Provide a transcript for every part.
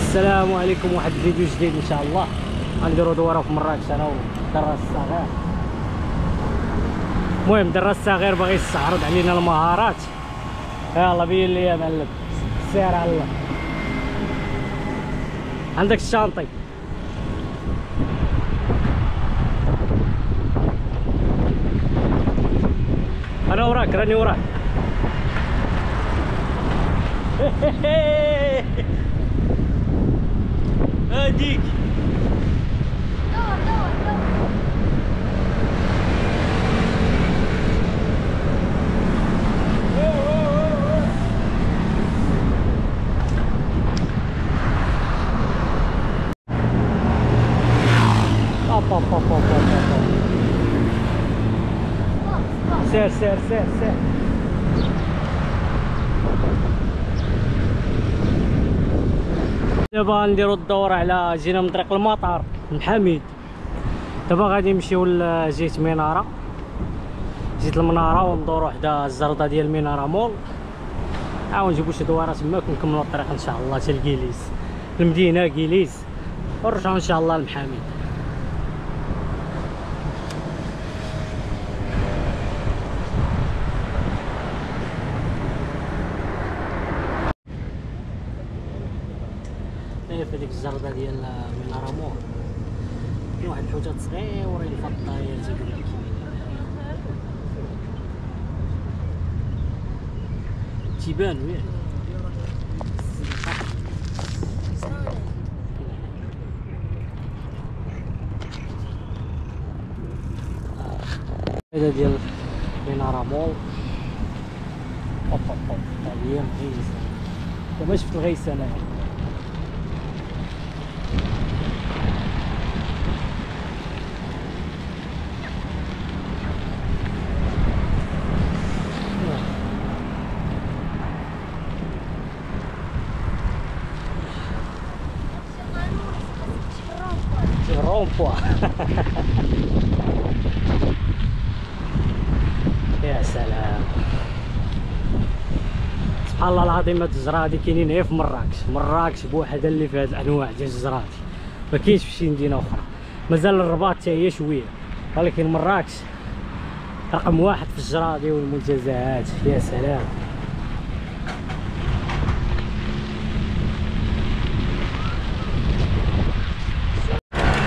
السلام عليكم. واحد الفيديو جديد ان شاء الله. غنديرو دوره في مراكش انا والدراس الصغير. المهم الدراس الصغير باغي يستعرض علينا المهارات. يلا بين لي يا معلم، سير على الله. عندك الشانطي، انا وراك، راني وراك. هاديك سير سير سير سير. دابا نديرو الدور على جينا من طريق المطار من حميد. دابا غادي نمشيو لجهة منارة، جهة المنارة، وندورو حدا الزرده ديال المنارة مول، عاود نجيبو شي دواره تماك ونكملو الطريق ان شاء الله حتى لكيليز، المدينة كيليز، ونرجعو ان شاء الله لمحاميد. في ديك الزرده ديال منارة مول كاين واحد الحوتات صغيورين في الطاير تيقول لك تيبانو ياك. هذا ديال منارة مول. هي مغيسه، دابا شفت الغيسه انايا. رومبوا. يا سلام، سبحان الله العظيم. هاد الجزره هادي كاينين غير في مراكش، مراكش بوحدها اللي فيها هاد الانواع ديال الجزرات، ما كاينش في شي مدينه اخرى. مازال الرباط حتى هي شويه، ولكن مراكش رقم واحد في الجزره هادي والمنتزهات. يا سلام.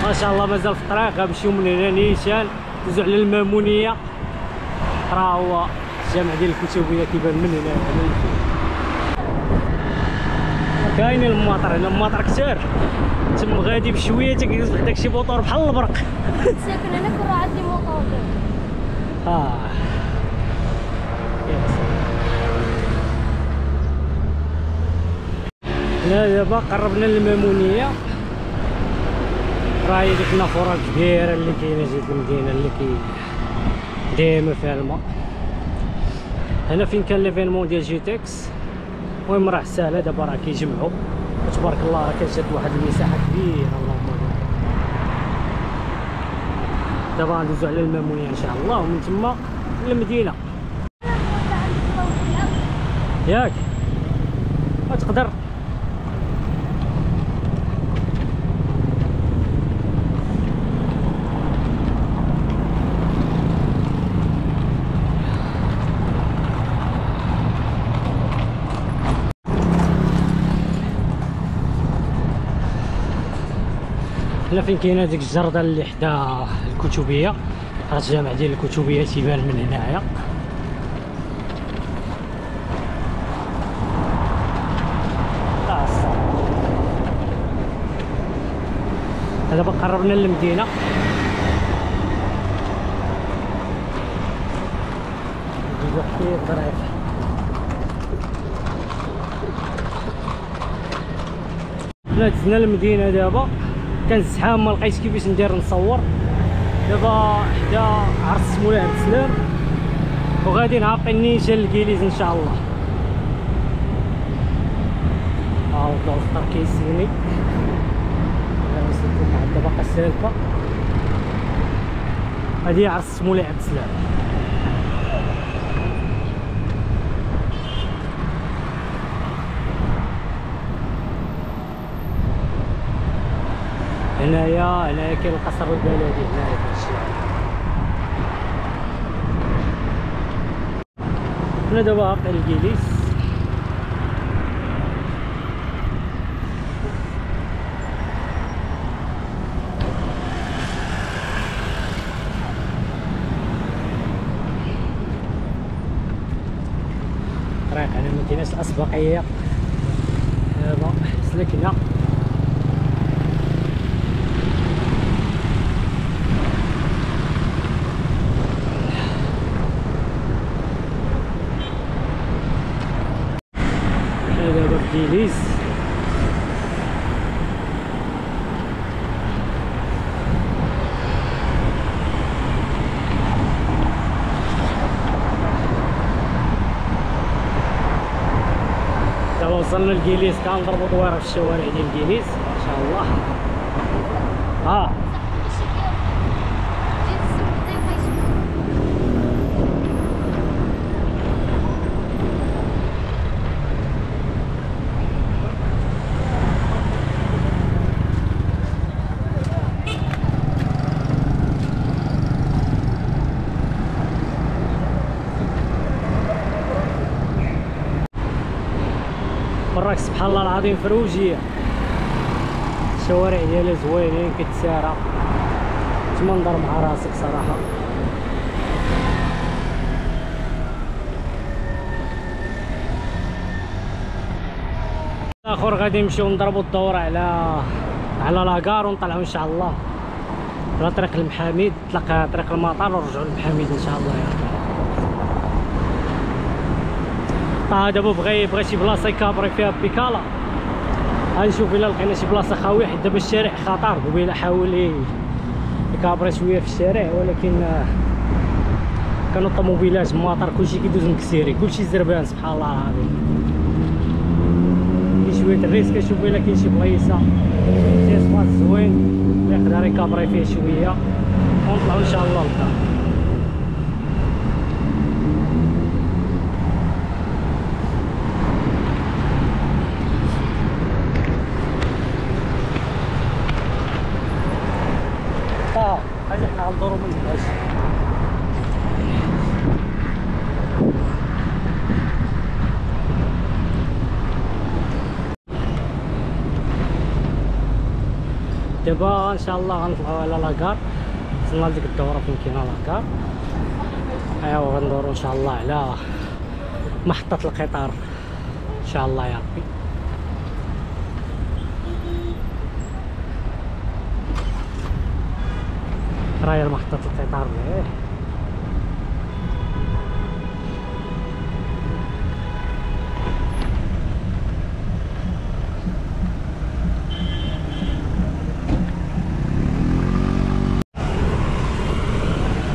ما شاء الله مازال في الطريق. غنمشيو من هنا نيشان ندوزو على المامونيه، راه هو الجامع ديال الكتبيه كيبان من هنا. كاينين الماطر هنا، الماطر كثار تما، غادي بشويه تكدوز وحدك شي موطور بحال البرق. ساكن هنا كون راه عندي موطور. هنا دابا قربنا للمامونيه، راهي ديك النافوره الكبيره اللي كاينه جهه المدينه اللي دايما فيها الماء. هنا فين كان ليفينمون ديال جيتكس. المهم راه ساهله دابا، راه كيجمعوا وتبارك الله، راه كتجات واحد المساحه كبيره. اللهم بارك. دابا غندوزو على المامونيه ان شاء الله، ومن تما للمدينه. ياك تقدر. هنا فين كاينه ديك الجرده اللي حدا الكتبيه، راه الجامع ديال الكتبيه تيبان من هنايا. دابا قربنا للمدينه. حنا دزنا للمدينه دابا، كان زحام ما لقيتش كيفاش ندير نصور. دابا حدا عرس مولاي عبد السلام، وغادي نعاقين نيشان لكيليز ان شاء الله. ها هو الدور كيسيني، دابا باقا سالكه. هادي عرس مولاي عبد السلام. هنايا كاين القصر البلدي هنايا في الشارع. هنا دابا واقع الكيليس. طريق على مدينة الأسبقية دابا سلكنا. دابا في كيليس. دابا وصلنا لكيليس، كنضربو دويره في الشوارع ديال كيليس ان شاء الله. مراكش سبحان الله العظيم فروجيه، الشوارع ديالها زوينين كتسارى تمنظر مع راسك صراحه. الاخر غادي نمشيو نضربوا الدورة على لاكار ونطلعوا ان شاء الله على طريق المحاميد، نطلق طريق المطار ونرجعوا للمحاميد ان شاء الله يا رب. دابا بغى شي بلاصه يكابري فيها بيكالا، غنشوف الا لقينا شي بلاصه خاويه، حيت دابا الشارع خطر. قبيله حاول يكابري شويه في الشارع، ولكن كانوا الطوموبيلات المطار كلشي كيدوز مكسيري، كلشي زربان سبحان الله العظيم. كاين شويه الريسك، كنشوف الا كاين شي بلايصه فيها سباس زوين اللي يقدر يكابري فيه شويه ونطلعوا ان شاء الله للدار. هاجي حنا غندورو من الباش. دابا ان شاء الله غنطلعوا على لاكار. وصلنا لديك الدوره فين كاينه لاكار، ايوا غندورو ان شاء الله على محطه القطار ان شاء الله يا ربي. راهي محطة القطار ليه.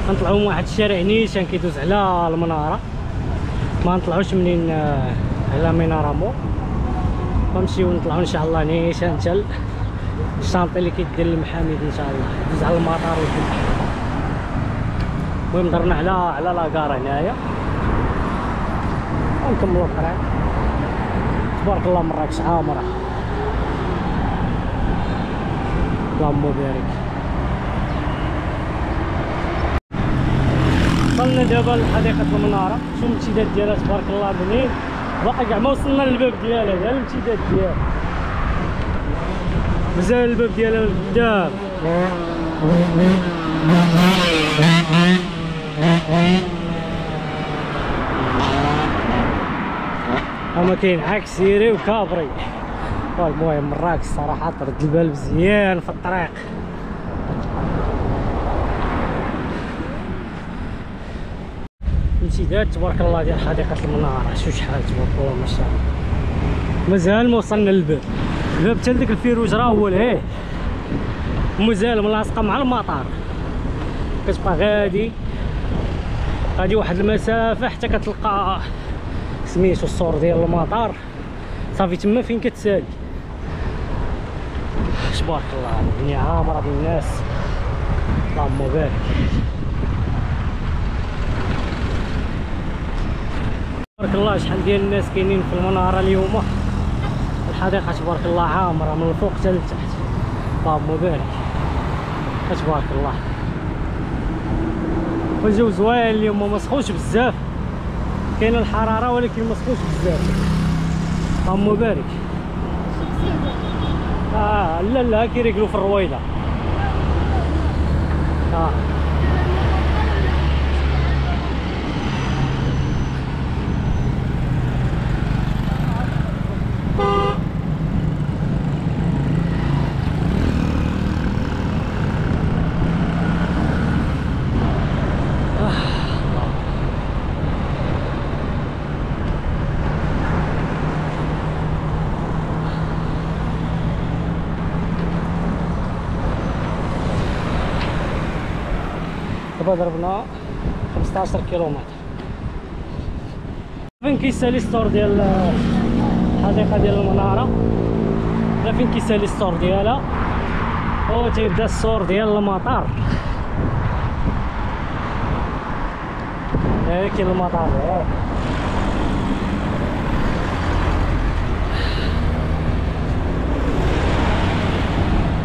غنطلعو من واحد الشارع نيشان كيدوز على المنارة، ما نطلعوش منين على منارة مول، غنمشيو نطلعو ان شاء الله نيشان حتى الشانطي اللي كيدير للمحاميد ان شاء الله، يدوز على المطار ويدوز. المهم درنا على لاكار هنايا ونكملو الطريق. تبارك الله مراكش عامرة، اللهم بارك. وصلنا دابا لحديقة المنارة، شوف الامتداد ديالها تبارك الله بنين، باقي كاع ما وصلنا للباب ديالها، هذا الامتداد ديالها، مازال الباب ديالها لقدام. اما كاين عكس سيري وكابري. المهم مراكش صراحه ترد البال مزيان في الطريق. امتداد تبارك الله ديال حديقه المناره، شوف شحال تبارك الله ما شاء الله. مازال ما وصلنا للباب، الباب حتى لديك الفيروج راه هو لهيه، ومازال ملاصقه مع المطار. كتبقى غادي واحد المسافه حتى كتلقى سميتو السور ديال المطار، صافي تما فين كتسالي. تبارك الله الدنيا عامره بالناس، اللهم بارك. تبارك الله شحال ديال الناس كاينين في المناره اليوم. الحديقه تبارك الله عامره من الفوق حتى لتحت، اللهم بارك. تبارك الله. والجو زوين اليوم، ما سخونش بزاف، كاينه الحراره ولكن ما سخونش بزاف. اللهم بارك. لا كيريقلوا في الرويضه. دابا ضربنا 15 كيلومتر. فين كيسالي ستور ديال الحديقه ديال المناره، لا فين كيسالي ستور ديالها، و تيبدا السور ديال المطار. كاين المطار.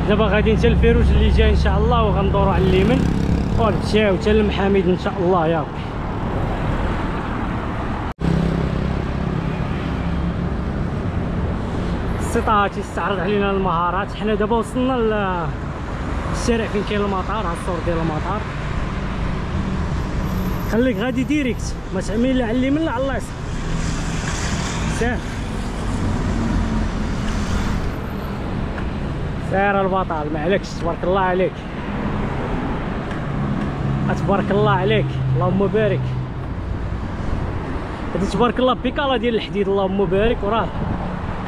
دابا غادي حتى الفيروج اللي جاي ان شاء الله، وغندورو على اليمين ونمشيو حتى للمحاميد ان شاء الله. يا ربي السطا تيستعرض علينا المهارات. حنا دابا وصلنا للشارع فين كاين المطار، ها السور ديال المطار. خليك غادي ديريكت، ما تعمل لا على اليمين لا على اليسار، سير سير البطل، ما عليكش. تبارك الله عليك، تبارك الله عليك، اللهم بارك. هادي تبارك الله بيكالا ديال الحديد، اللهم بارك، وراه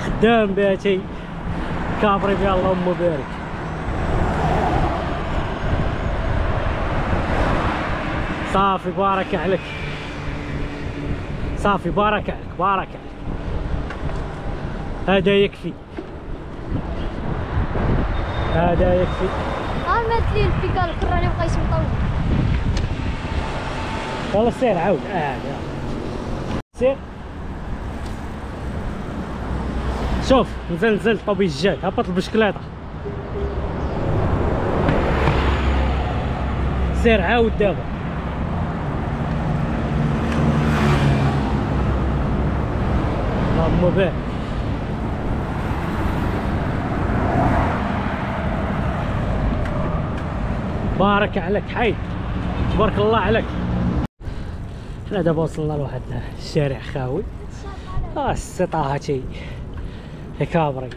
خدام بها تي كابري بها، اللهم بارك. صافي بارك عليك، صافي بارك عليك، بارك عليك. هذا يكفي، هذا يكفي. مات لي البيكال كراني بقيت مطول. يلا سير عاود، سير. شوف نزل الطوبيس جات، هبط البشكليطه. سير عاود دابا. اللهم بارك. بارك عليك حي، تبارك الله عليك. حنا دابا وصلنا لواحد الشارع خاوي، السطا هاتي كابري.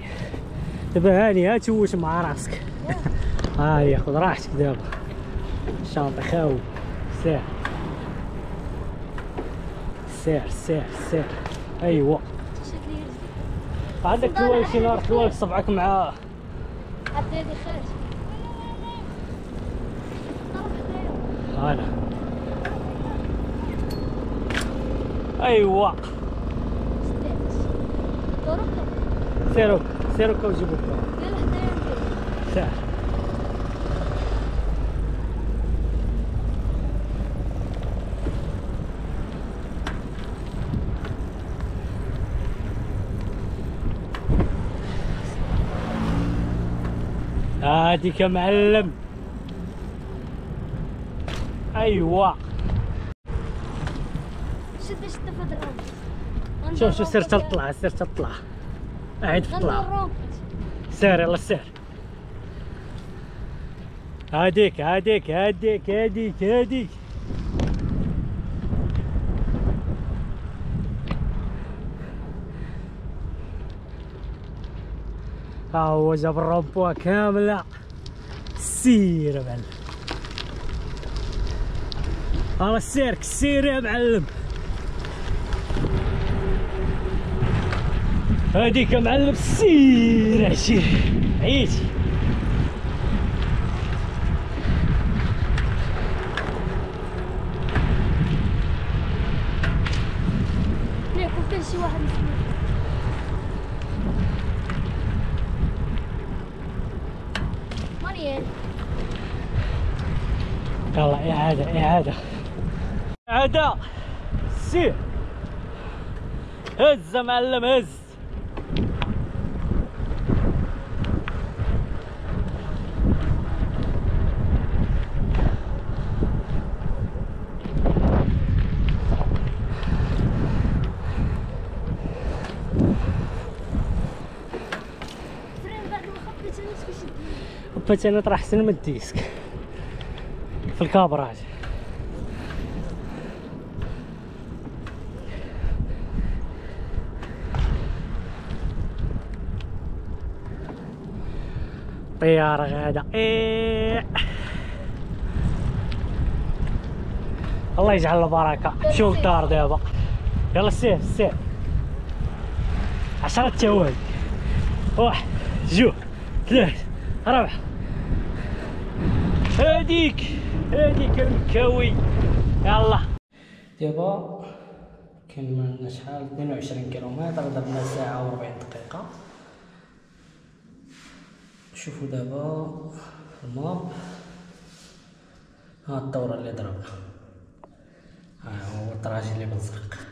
دابا هاني ها توش مع راسك. هاهي خذ راحتك دابا، الشانطي خاوي. سير سير سير سير. ايوا عندك توالك شي نهار توالك صبعك مع عطي هادي خارج. هلا ايوا سيروك سيروك وجيبوك. سير هاديك يا معلم. ايوا شد فهاد الرمل. شوف سير تطلع، سير تطلع، عيد في الطلعه. سير يلا سير. هاديك هاديك هاديك هاديك هاديك. ها هو جاب الرامبوه كامله. سير يا معلم، هلا سيرك، سير يا معلم. هاديك يا معلم، سير عشير عييتي. يكون كان شي واحد مسموح. مريان يلا إعادة إعادة إعادة. سير هز يا معلم، هز. مثلا راه احسن من الديسك في الكابراج. طيارة غادا الله يجعل البركة. شوف الدار دابا، يلا سير سير. 10 ثواني، 1 2 3 4. هاديك المكاوي. يلا دابا كملنا شحال 22 كيلومتر، درنا ساعة و40 دقيقة. شوفوا دابا الماب، ها الدورة اللي ضربنا، ها هو الطراجي اللي بالزرق.